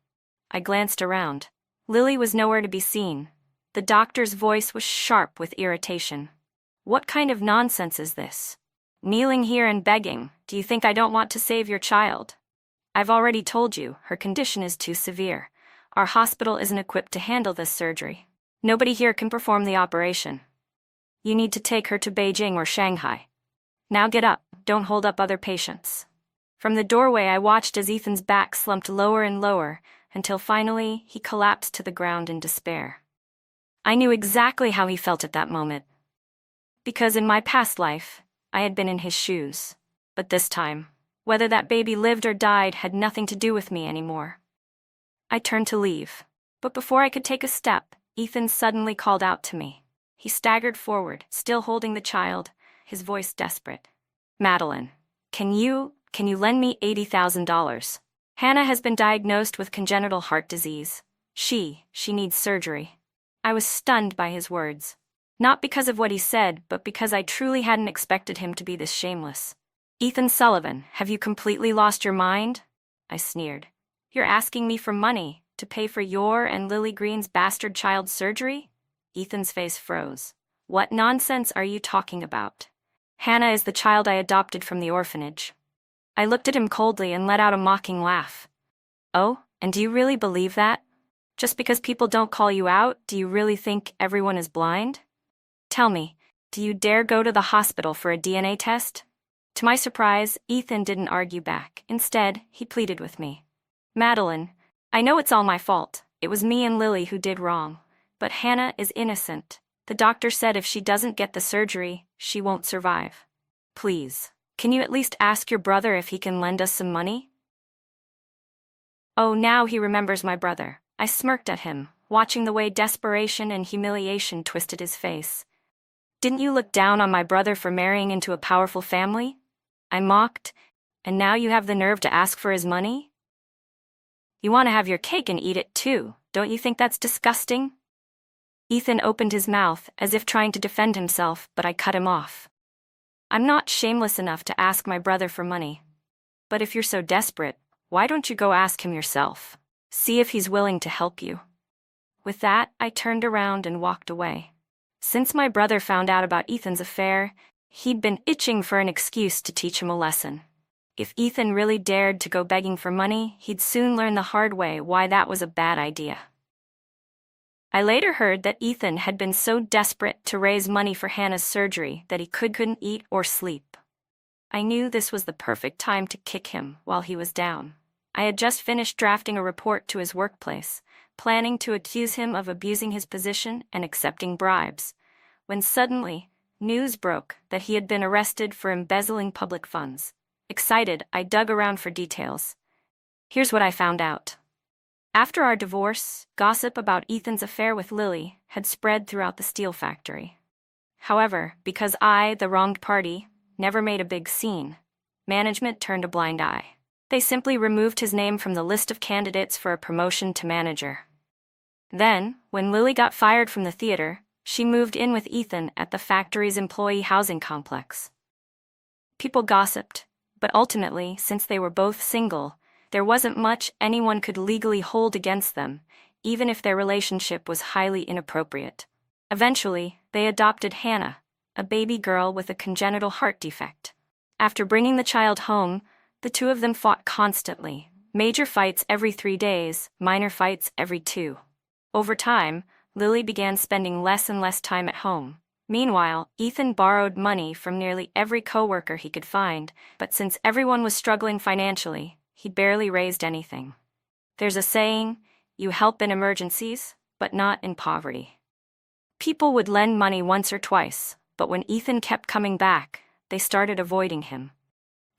I glanced around. Lily was nowhere to be seen. The doctor's voice was sharp with irritation. "What kind of nonsense is this? Kneeling here and begging, do you think I don't want to save your child? I've already told you, her condition is too severe. Our hospital isn't equipped to handle this surgery. Nobody here can perform the operation. You need to take her to Beijing or Shanghai. Now get up, don't hold up other patients." From the doorway I watched as Ethan's back slumped lower and lower, until finally he collapsed to the ground in despair. I knew exactly how he felt at that moment. Because in my past life, I had been in his shoes. But this time, whether that baby lived or died had nothing to do with me anymore. I turned to leave. But before I could take a step, Ethan suddenly called out to me. He staggered forward, still holding the child, his voice desperate. "Madeline, can you lend me $80,000? Hannah has been diagnosed with congenital heart disease. She needs surgery." I was stunned by his words. Not because of what he said, but because I truly hadn't expected him to be this shameless. "Ethan Sullivan, have you completely lost your mind?" I sneered. "You're asking me for money to pay for your and Lily Green's bastard child's surgery?" Ethan's face froze. "What nonsense are you talking about? Hannah is the child I adopted from the orphanage." I looked at him coldly and let out a mocking laugh. "Oh, and do you really believe that? Just because people don't call you out, do you really think everyone is blind? Tell me, do you dare go to the hospital for a DNA test?" To my surprise, Ethan didn't argue back. Instead, he pleaded with me. "Madeline, I know it's all my fault. It was me and Lily who did wrong. But Hannah is innocent. The doctor said if she doesn't get the surgery, she won't survive. Please, can you at least ask your brother if he can lend us some money?" Oh, now he remembers my brother. I smirked at him, watching the way desperation and humiliation twisted his face. "Didn't you look down on my brother for marrying into a powerful family?" I mocked. "And now you have the nerve to ask for his money? You want to have your cake and eat it too, don't you think that's disgusting?" Ethan opened his mouth, as if trying to defend himself, but I cut him off. "I'm not shameless enough to ask my brother for money. But if you're so desperate, why don't you go ask him yourself? See if he's willing to help you." With that, I turned around and walked away. Since my brother found out about Ethan's affair, he'd been itching for an excuse to teach him a lesson. If Ethan really dared to go begging for money, he'd soon learn the hard way why that was a bad idea. I later heard that Ethan had been so desperate to raise money for Hannah's surgery that he couldn't eat or sleep. I knew this was the perfect time to kick him while he was down. I had just finished drafting a report to his workplace, planning to accuse him of abusing his position and accepting bribes, when suddenly, news broke that he had been arrested for embezzling public funds. Excited, I dug around for details. Here's what I found out. After our divorce, gossip about Ethan's affair with Lily had spread throughout the steel factory. However, because I, the wronged party, never made a big scene, management turned a blind eye. They simply removed his name from the list of candidates for a promotion to manager. Then, when Lily got fired from the theater, she moved in with Ethan at the factory's employee housing complex. People gossiped, but ultimately, since they were both single, there wasn't much anyone could legally hold against them, even if their relationship was highly inappropriate. Eventually, they adopted Hannah, a baby girl with a congenital heart defect. After bringing the child home, the two of them fought constantly, major fights every 3 days, minor fights every 2. Over time, Lily began spending less and less time at home. Meanwhile, Ethan borrowed money from nearly every coworker he could find, but since everyone was struggling financially, he barely raised anything. There's a saying, you help in emergencies, but not in poverty. People would lend money once or twice, but when Ethan kept coming back, they started avoiding him.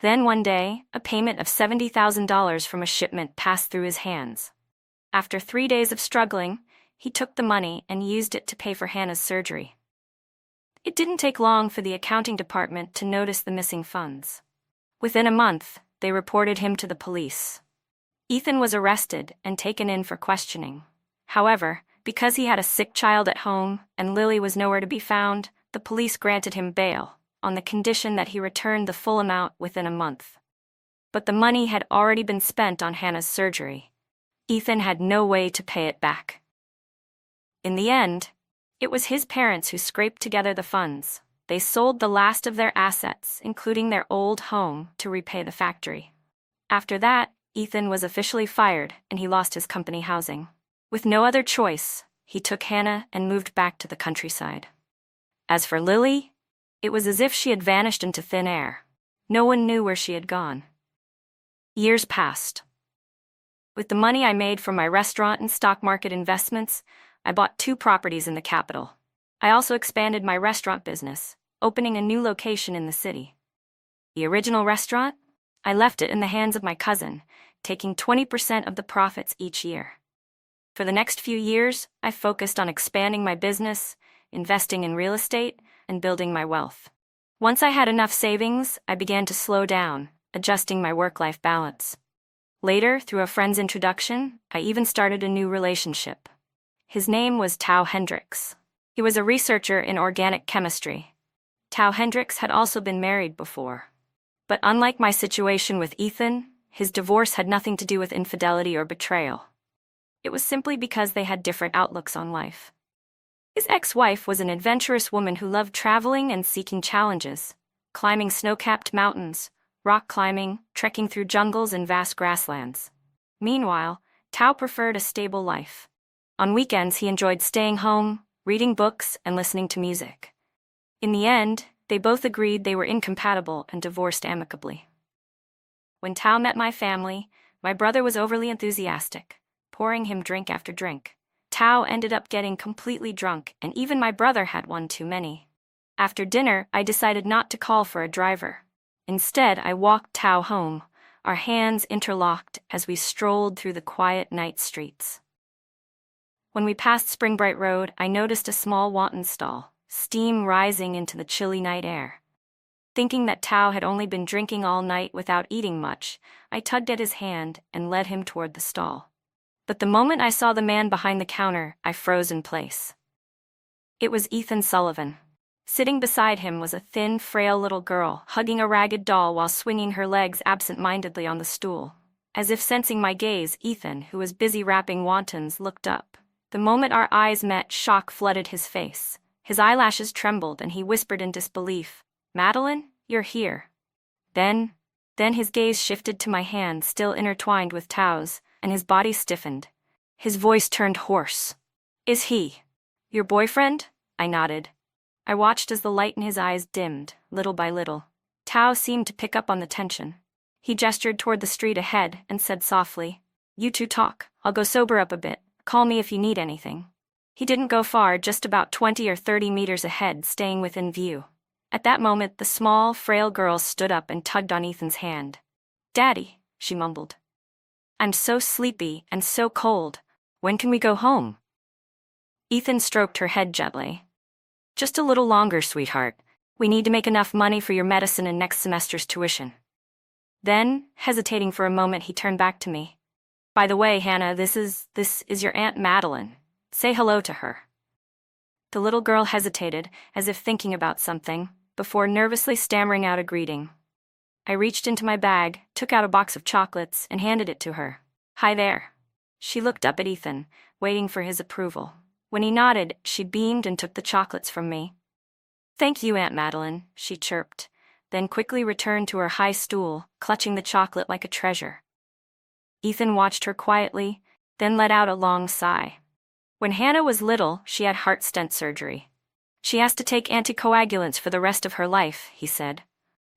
Then one day, a payment of $70,000 from a shipment passed through his hands. After 3 days of struggling, he took the money and used it to pay for Hannah's surgery. It didn't take long for the accounting department to notice the missing funds. Within a month, they reported him to the police. Ethan was arrested and taken in for questioning. However, because he had a sick child at home and Lily was nowhere to be found, the police granted him bail, on the condition that he returned the full amount within a month. But the money had already been spent on Hannah's surgery. Ethan had no way to pay it back. In the end, it was his parents who scraped together the funds. They sold the last of their assets, including their old home, to repay the factory. After that, Ethan was officially fired and he lost his company housing. With no other choice, he took Hannah and moved back to the countryside. As for Lily, it was as if she had vanished into thin air. No one knew where she had gone. Years passed. With the money I made from my restaurant and stock market investments, I bought 2 properties in the capital. I also expanded my restaurant business, opening a new location in the city. The original restaurant? I left it in the hands of my cousin, taking 20% of the profits each year. For the next few years, I focused on expanding my business, investing in real estate, and building my wealth. Once I had enough savings, I began to slow down, adjusting my work-life balance. Later, through a friend's introduction, I even started a new relationship. His name was Tao Hendricks. He was a researcher in organic chemistry. Tao Hendricks had also been married before. But unlike my situation with Ethan, his divorce had nothing to do with infidelity or betrayal. It was simply because they had different outlooks on life. His ex-wife was an adventurous woman who loved traveling and seeking challenges, climbing snow-capped mountains, rock climbing, trekking through jungles and vast grasslands. Meanwhile, Tao preferred a stable life. On weekends, he enjoyed staying home, reading books, and listening to music. In the end, they both agreed they were incompatible and divorced amicably. When Tao met my family, my brother was overly enthusiastic, pouring him drink after drink. Tao ended up getting completely drunk, and even my brother had one too many. After dinner, I decided not to call for a driver. Instead, I walked Tao home, our hands interlocked as we strolled through the quiet night streets. When we passed Springbright Road, I noticed a small wonton stall, steam rising into the chilly night air. Thinking that Tao had only been drinking all night without eating much, I tugged at his hand and led him toward the stall. But the moment I saw the man behind the counter, I froze in place. It was Ethan Sullivan. Sitting beside him was a thin, frail little girl, hugging a ragged doll while swinging her legs absent-mindedly on the stool. As if sensing my gaze, Ethan, who was busy wrapping wontons, looked up. The moment our eyes met, shock flooded his face. His eyelashes trembled and he whispered in disbelief, "Madeline, you're here." Then his gaze shifted to my hand still intertwined with Tao's, and his body stiffened. His voice turned hoarse. "Is he your boyfriend?" I nodded. I watched as the light in his eyes dimmed, little by little. Tao seemed to pick up on the tension. He gestured toward the street ahead and said softly, "You two talk. I'll go sober up a bit. Call me if you need anything." He didn't go far, just about 20 or 30 meters ahead, staying within view. At that moment, the small, frail girl stood up and tugged on Ethan's hand. "Daddy," she mumbled. I'm so sleepy and so cold. When can we go home? Ethan stroked her head gently. Just a little longer, sweetheart. We need to make enough money for your medicine and next semester's tuition. Then, hesitating for a moment, he turned back to me. By the way, Hannah, this is your Aunt Madeline. Say hello to her. The little girl hesitated, as if thinking about something, before nervously stammering out a greeting. I reached into my bag, took out a box of chocolates, and handed it to her. Hi there. She looked up at Ethan, waiting for his approval. When he nodded, she beamed and took the chocolates from me. Thank you, Aunt Madeline, she chirped, then quickly returned to her high stool, clutching the chocolate like a treasure. Ethan watched her quietly, then let out a long sigh. When Hannah was little, she had heart stent surgery. She has to take anticoagulants for the rest of her life, he said.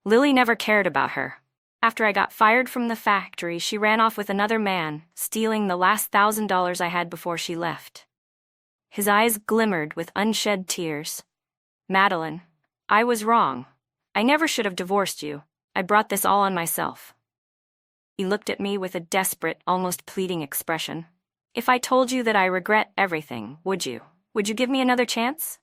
Lily never cared about her. After I got fired from the factory, she ran off with another man, stealing the last $1,000 I had before she left. His eyes glimmered with unshed tears. Madeline, I was wrong. I never should have divorced you. I brought this all on myself. He looked at me with a desperate, almost pleading expression. If I told you that I regret everything, would you? Would you give me another chance?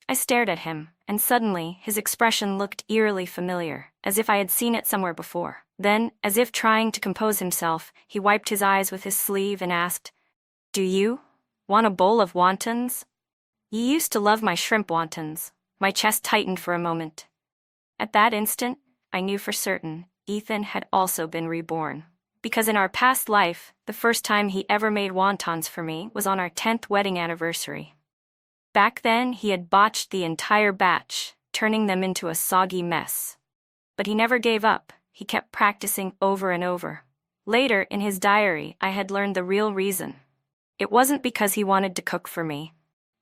I stared at him, and suddenly his expression looked eerily familiar, as if I had seen it somewhere before. Then, as if trying to compose himself, he wiped his eyes with his sleeve and asked, Do you want a bowl of wontons? You used to love my shrimp wontons. My chest tightened for a moment. At that instant, I knew for certain Ethan had also been reborn. Because in our past life, the first time he ever made wontons for me was on our 10th wedding anniversary. Back then, he had botched the entire batch, turning them into a soggy mess. But he never gave up. He kept practicing over and over. Later, in his diary, I had learned the real reason. It wasn't because he wanted to cook for me.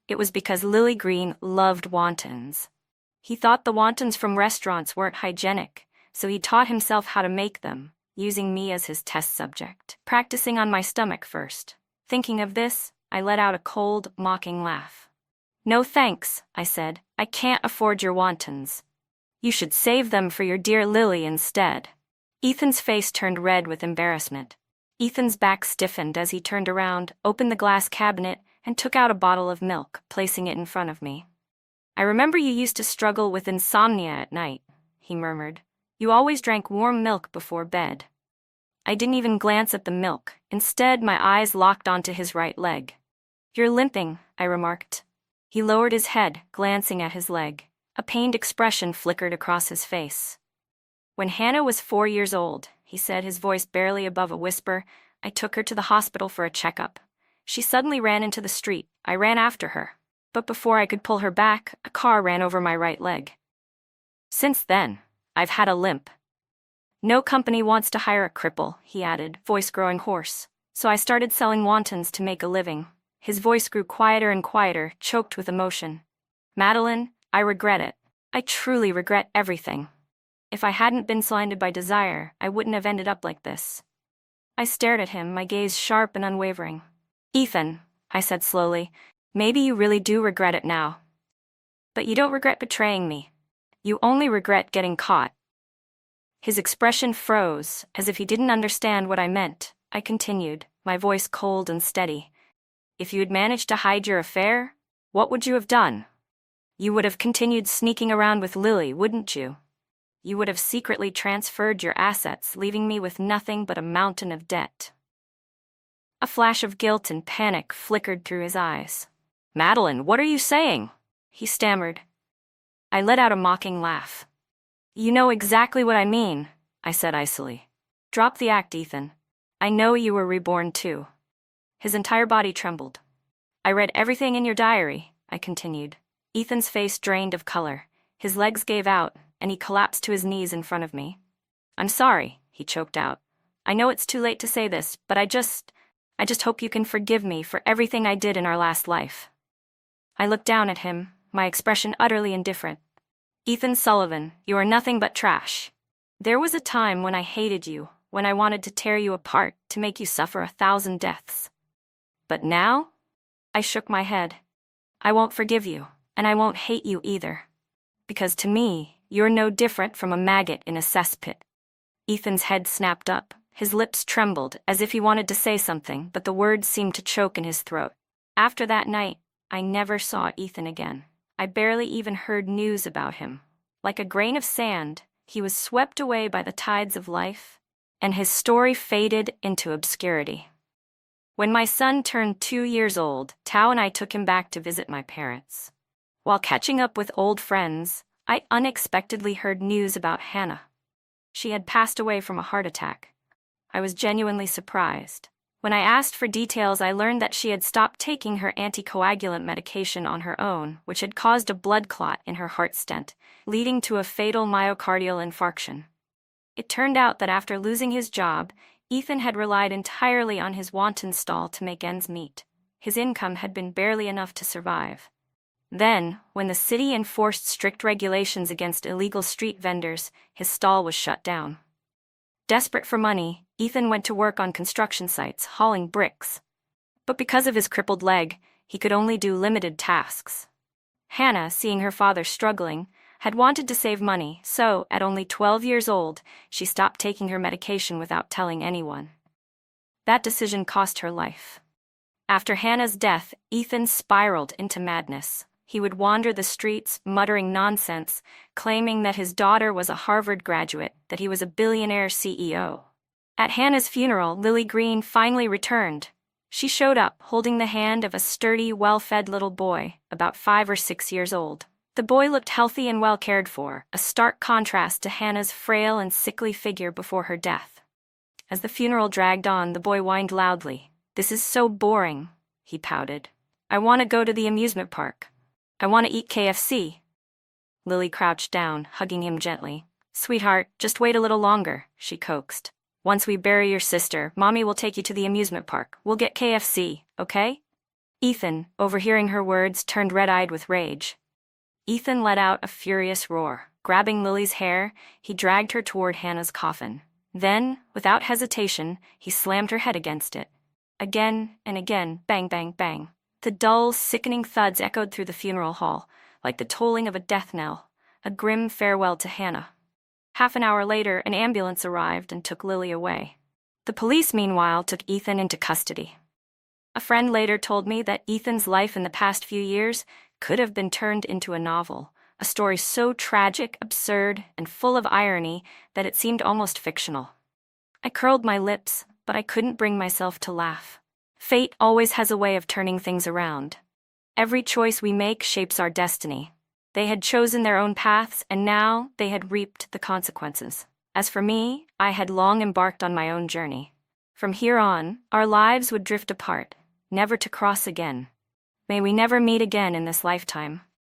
It was because Lily Green loved wontons. He thought the wontons from restaurants weren't hygienic, so he taught himself how to make them, using me as his test subject, practicing on my stomach first. Thinking of this, I let out a cold, mocking laugh. No thanks, I said. I can't afford your wontons. You should save them for your dear Lily instead. Ethan's face turned red with embarrassment. Ethan's back stiffened as he turned around, opened the glass cabinet, and took out a bottle of milk, placing it in front of me. I remember you used to struggle with insomnia at night, he murmured. You always drank warm milk before bed. I didn't even glance at the milk. Instead, my eyes locked onto his right leg. You're limping, I remarked. He lowered his head, glancing at his leg. A pained expression flickered across his face. When Hannah was 4 years old, he said, his voice barely above a whisper, I took her to the hospital for a checkup. She suddenly ran into the street. I ran after her. But before I could pull her back, a car ran over my right leg. Since then, I've had a limp. No company wants to hire a cripple, he added, voice growing hoarse. So I started selling wontons to make a living. His voice grew quieter and quieter, choked with emotion. Madeline, I regret it. I truly regret everything. If I hadn't been blinded by desire, I wouldn't have ended up like this. I stared at him, my gaze sharp and unwavering. Ethan, I said slowly, maybe you really do regret it now. But you don't regret betraying me. You only regret getting caught. His expression froze, as if he didn't understand what I meant. I continued, my voice cold and steady. If you had managed to hide your affair, what would you have done? You would have continued sneaking around with Lily, wouldn't you? You would have secretly transferred your assets, leaving me with nothing but a mountain of debt. A flash of guilt and panic flickered through his eyes. Madeline, what are you saying? He stammered. I let out a mocking laugh. You know exactly what I mean, I said icily. Drop the act, Ethan. I know you were reborn too. His entire body trembled. I read everything in your diary, I continued. Ethan's face drained of color. His legs gave out, and he collapsed to his knees in front of me. I'm sorry, he choked out. I know it's too late to say this, but I just hope you can forgive me for everything I did in our last life. I looked down at him, my expression utterly indifferent. Ethan Sullivan, you are nothing but trash. There was a time when I hated you, when I wanted to tear you apart, to make you suffer 1,000 deaths. But now? I shook my head. I won't forgive you, and I won't hate you either. Because to me, you're no different from a maggot in a cesspit. Ethan's head snapped up, His lips trembled, as if he wanted to say something, but the words seemed to choke in his throat. After that night, I never saw Ethan again. I barely even heard news about him. Like a grain of sand, he was swept away by the tides of life, and his story faded into obscurity. When my son turned 2 years old, Tao and I took him back to visit my parents. While catching up with old friends, I unexpectedly heard news about Hannah. She had passed away from a heart attack. I was genuinely surprised. When I asked for details, I learned that she had stopped taking her anticoagulant medication on her own, which had caused a blood clot in her heart stent, leading to a fatal myocardial infarction. It turned out that after losing his job, Ethan had relied entirely on his wanton stall to make ends meet. His income had been barely enough to survive. Then, when the city enforced strict regulations against illegal street vendors, his stall was shut down. Desperate for money, Ethan went to work on construction sites, hauling bricks. But because of his crippled leg, he could only do limited tasks. Hannah, seeing her father struggling, had wanted to save money, so, at only 12 years old, she stopped taking her medication without telling anyone. That decision cost her life. After Hannah's death, Ethan spiraled into madness. He would wander the streets, muttering nonsense, claiming that his daughter was a Harvard graduate, that he was a billionaire CEO. At Hannah's funeral, Lily Green finally returned. She showed up, holding the hand of a sturdy, well-fed little boy, about 5 or 6 years old. The boy looked healthy and well cared for, a stark contrast to Hannah's frail and sickly figure before her death. As the funeral dragged on, the boy whined loudly. "This is so boring," he pouted. "I want to go to the amusement park. I want to eat KFC." Lily crouched down, hugging him gently. "Sweetheart, just wait a little longer," she coaxed. "Once we bury your sister, Mommy will take you to the amusement park. We'll get KFC, okay?" Ethan, overhearing her words, turned red-eyed with rage. Ethan let out a furious roar. Grabbing Lily's hair, he dragged her toward Hannah's coffin. Then, without hesitation, he slammed her head against it. Again and again, bang, bang, bang. The dull, sickening thuds echoed through the funeral hall, like the tolling of a death knell, a grim farewell to Hannah. Half an hour later, an ambulance arrived and took Lily away. The police, meanwhile, took Ethan into custody. A friend later told me that Ethan's life in the past few years could have been turned into a novel, a story so tragic, absurd, and full of irony that it seemed almost fictional. I curled my lips, but I couldn't bring myself to laugh. Fate always has a way of turning things around. Every choice we make shapes our destiny. They had chosen their own paths, and now they had reaped the consequences. As for me, I had long embarked on my own journey. From here on, our lives would drift apart, never to cross again. May we never meet again in this lifetime.